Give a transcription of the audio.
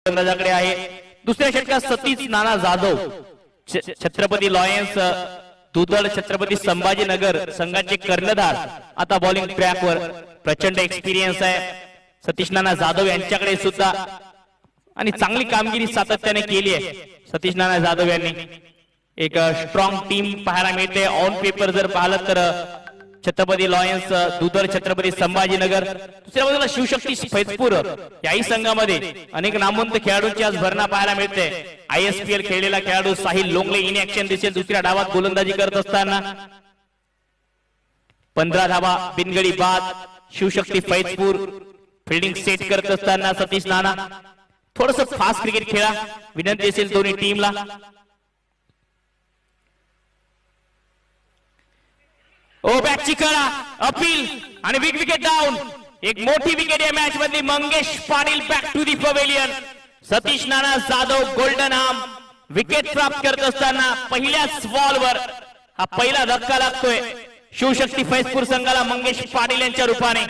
गोलंदाजाकडे आहे. दुसऱ्या षटकात सतीश नाना जाधव छत्रपती लॉयन्स दुधड छत्रपती संभाजीनगर संघाचे कर्णधार आता बॉलिंग ट्रॅकवर. प्रचंड एक्सपिरियन्स आहे सतीश नाना जाधव यांच्याकडे सुद्धा आणि चांगली कामगिरी सातत्याने केली आहे सतीश नाना जाधव यांनी. एक स्ट्रॉंग टीम पाहायला मिळते. ऑन पेपर जर पाहिलं तर छत्रपती लॉयन्स दुधड छत्रपती संभाजीनगर, दुसऱ्या बाजूला शिवशक्ती फैजपूर याही संघामध्ये अनेक नामवंत खेळाडूंची आज भरणा पाहायला मिळते. ISPL खेळलेला खेळाडू साहिल लोंगले इन ऍक्शन दिसेल दुसऱ्या डावात गोलंदाजी करत असताना. 15 धावा बिनगडी बाद. शिवशक्ती फैजपूर फिल्डिंग सेट करत असताना सतीश नाना थोडस फास्ट क्रिकेट खेळा विनंती असेल दोन्ही टीमला. ओ बॅटची कळा अपील आणि बिग विकेट डाऊन. एक मोठी विकेट या मॅच मध्ये. Mangesh Patil back to the pavilion. Satish Nana Jadhav golden arm wicket प्राप्त करत असताना पहिल्याच बॉलवर हा पहिला धक्का लागतोय शिवशक्ती फैजपूर संघाला मंगेश पाटील यांच्या रूपाने.